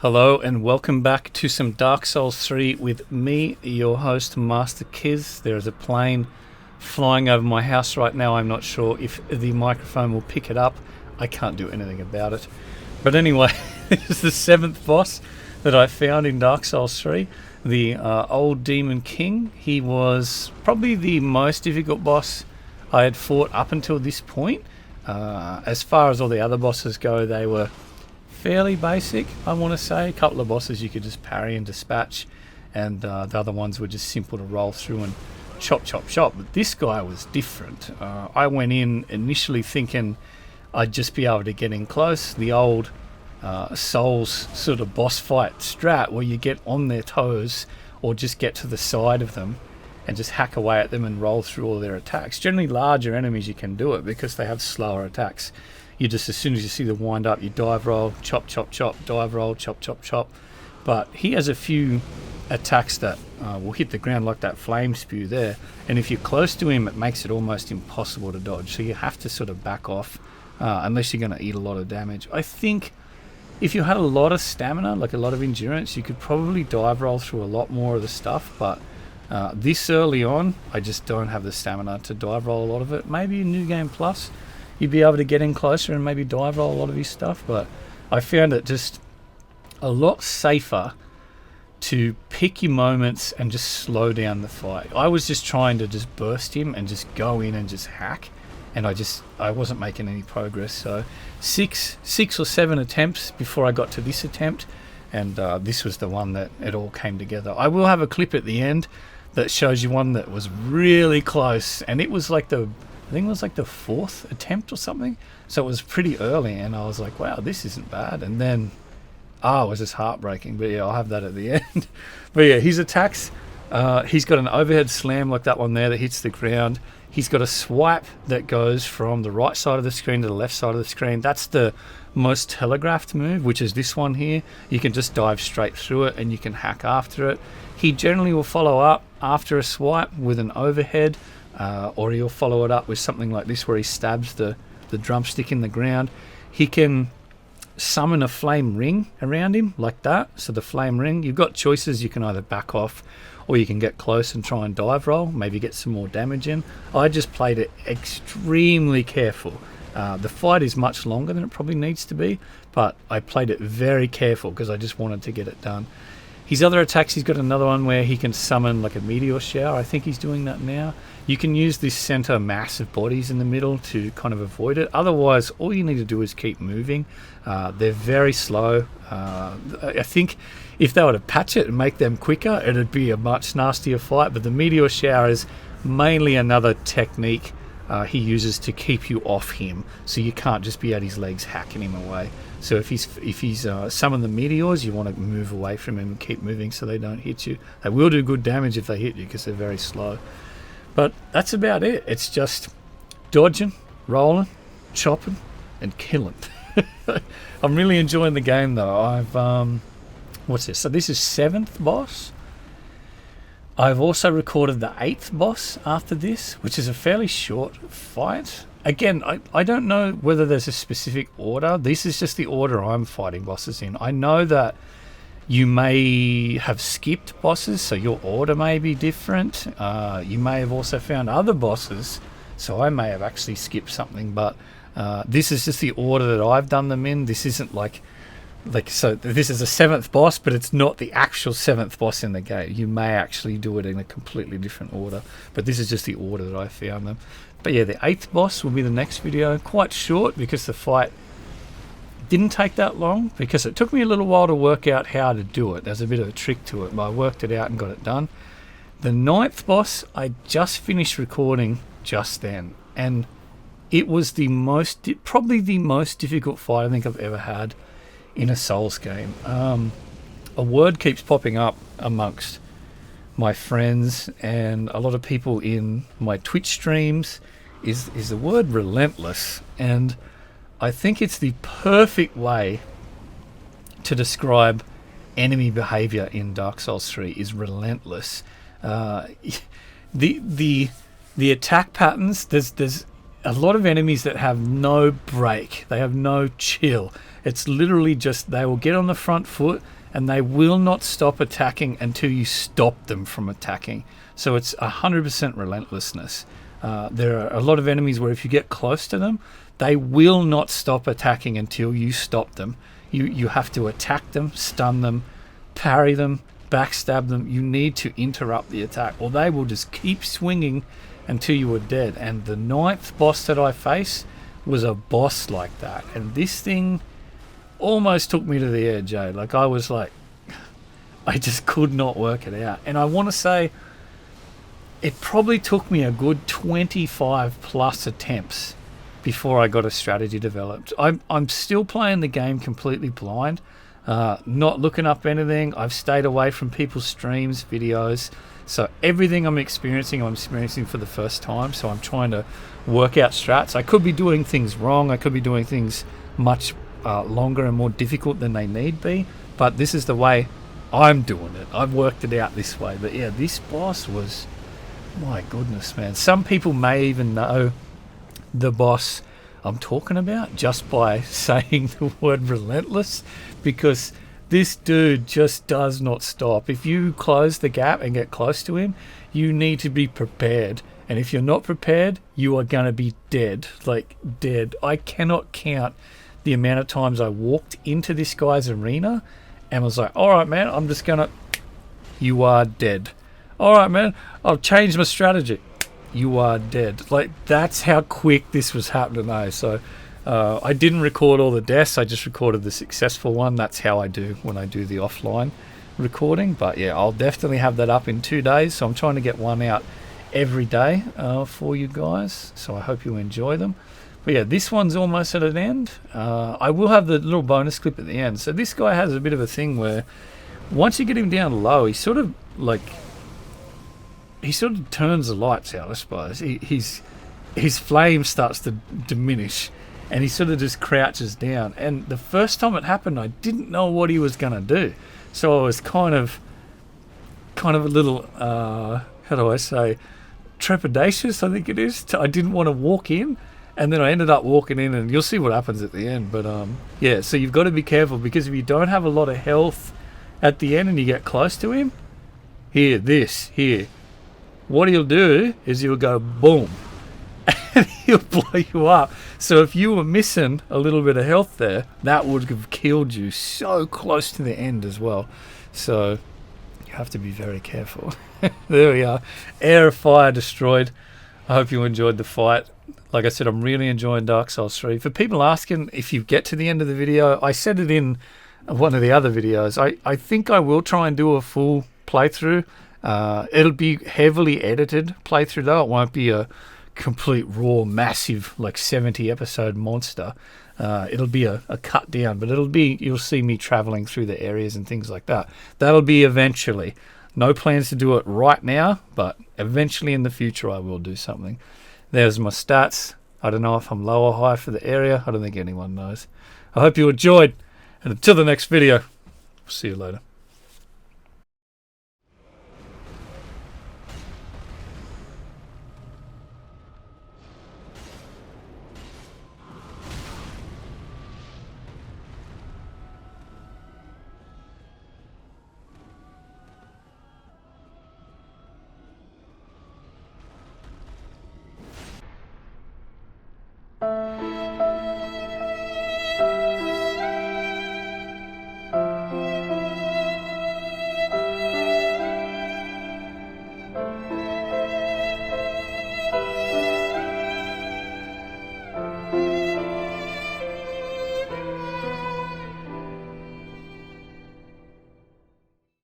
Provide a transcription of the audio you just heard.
Hello and welcome back to some Dark Souls 3 with me, your host, Master Kiz. There is a plane flying over my house right now. I'm not sure if the microphone will pick it up. I can't do anything about it. But anyway, this is the 7th boss that I found in Dark Souls 3. The Old Demon King. He was probably the most difficult boss I had fought up until this point. As far as all the other bosses go, they were fairly basic, I want to say. A couple of bosses you could just parry and dispatch, and the other ones were just simple to roll through and chop, chop, chop. But this guy was different. I went in initially thinking I'd just be able to get in close. The old Souls sort of boss fight strat where you get on their toes or just get to the side of them and just hack away at them and roll through all their attacks. Generally larger enemies you can do it because they have slower attacks. You just, as soon as you see the wind up, you dive roll, chop, chop, chop, dive roll, chop, chop, chop. But he has a few attacks that will hit the ground like that flame spew there. And if you're close to him, it makes it almost impossible to dodge. So you have to sort of back off unless you're going to eat a lot of damage. I think if you had a lot of stamina, like a lot of endurance, you could probably dive roll through a lot more of the stuff. But this early on, I just don't have the stamina to dive roll a lot of it. Maybe in New Game Plus, you'd be able to get in closer and maybe dive roll a lot of his stuff, but I found it just a lot safer to pick your moments and just slow down the fight. I was just trying to just burst him and just go in and just hack, and I wasn't making any progress. So six or seven attempts before I got to this attempt, and this was the one that it all came together. I will have a clip at the end that shows you one that was really close, and it was like I think it was like the 4th attempt or something. So it was pretty early, and I was like, wow, this isn't bad. And then, it was just heartbreaking. But yeah, I'll have that at the end. But yeah, his attacks, he's got an overhead slam like that one there that hits the ground. He's got a swipe that goes from the right side of the screen to the left side of the screen. That's the most telegraphed move, which is this one here. You can just dive straight through it, and you can hack after it. He generally will follow up after a swipe with an overhead, or he'll follow it up with something like this where he stabs the drumstick in the ground. He can summon a flame ring around him like that. So the flame ring, you've got choices. You can either back off or you can get close and try and dive roll, maybe get some more damage in. I just played it extremely careful. The fight is much longer than it probably needs to be, but I played it very careful because I just wanted to get it done. His other attacks, he's got another one where he can summon like a meteor shower. I think he's doing that now. You can use this center mass of bodies in the middle to kind of avoid it. Otherwise, all you need to do is keep moving. They're very slow. I think if they were to patch it and make them quicker, it'd be a much nastier fight. But the meteor shower is mainly another technique he uses to keep you off him, so you can't just be at his legs hacking him away. So if he's summoned the meteors, you want to move away from him and keep moving so they don't hit you. They will do good damage if they hit you because they're very slow. But that's about it. It's just dodging, rolling, chopping, and killing. I'm really enjoying the game though. What's this? So this is 7th boss. I've also recorded the 8th boss after this, which is a fairly short fight. Again, I don't know whether there's a specific order. This is just the order I'm fighting bosses in. I know that you may have skipped bosses, so your order may be different. You may have also found other bosses, so I may have actually skipped something, but this is just the order that I've done them in. This isn't like so this is a 7th boss, but it's not the actual 7th boss in the game. You may actually do it in a completely different order, but this is just the order that I found them. But yeah, the 8th boss will be the next video. Quite short because the fight didn't take that long, because it took me a little while to work out how to do it. There's a bit of a trick to it, but I worked it out and got it done. The 9th boss, I just finished recording just then, and it was probably the most difficult fight I think I've ever had in a Souls game. A word keeps popping up amongst my friends and a lot of people in my Twitch streams is the word relentless, and I think it's the perfect way to describe enemy behavior in Dark Souls 3 is relentless. The attack patterns, there's a lot of enemies that have no break. They have no chill. It's literally just they will get on the front foot and they will not stop attacking until you stop them from attacking. So it's 100% relentlessness. There are a lot of enemies where if you get close to them, they will not stop attacking until you stop them. You have to attack them, stun them, parry them, backstab them. You need to interrupt the attack or they will just keep swinging until you are dead. And the 9th boss that I faced was a boss like that. And this thing almost took me to the edge, eh? Like I was like, I just could not work it out. And I want to say it probably took me a good 25 plus attempts before I got a strategy developed. I'm still playing the game completely blind, not looking up anything. I've stayed away from people's streams, videos. So everything I'm experiencing for the first time. So I'm trying to work out strats. I could be doing things wrong. I could be doing things much longer and more difficult than they need be. But this is the way I'm doing it. I've worked it out this way. But yeah, this boss was, my goodness, man. Some people may even know the boss I'm talking about just by saying the word relentless, because this dude just does not stop. If you close the gap and get close to him, you need to be prepared. And if you're not prepared, you are going to be dead. Like, dead. I cannot count the amount of times I walked into this guy's arena and was like, all right, man, I'm just going to... You are dead. All right, man, I've changed my strategy. You are dead. Like, that's how quick this was happening, though. So... I didn't record all the deaths, I just recorded the successful one. That's how I do when I do the offline recording. But yeah, I'll definitely have that up in 2 days. So I'm trying to get one out every day for you guys. So I hope you enjoy them. But yeah, this one's almost at an end. I will have the little bonus clip at the end. So this guy has a bit of a thing where once you get him down low, he sort of turns the lights out, I suppose. His flame starts to diminish. And he sort of just crouches down. And the first time it happened, I didn't know what he was going to do. So I was kind of a little, how do I say, trepidatious, I think it is. I didn't want to walk in. And then I ended up walking in, and you'll see what happens at the end. But yeah, so you've got to be careful, because if you don't have a lot of health at the end and you get close to him, here, what he'll do is he'll go boom. And he'll blow you up. So if you were missing a little bit of health there, that would have killed you so close to the end as well. So you have to be very careful. There we are. Air of Fire destroyed. I hope you enjoyed the fight. Like I said, I'm really enjoying Dark Souls 3. For people asking if you get to the end of the video, I said it in one of the other videos. I think I will try and do a full playthrough. It'll be heavily edited playthrough though. It won't be a complete raw massive like 70 episode monster. It'll be a cut down, but you'll see me traveling through the areas and things like that. That'll be eventually. No plans to do it right now, but eventually in the future I will do something. There's my stats. I don't know if I'm low or high for the area. I don't think anyone knows. I hope you enjoyed, and until the next video, see you later.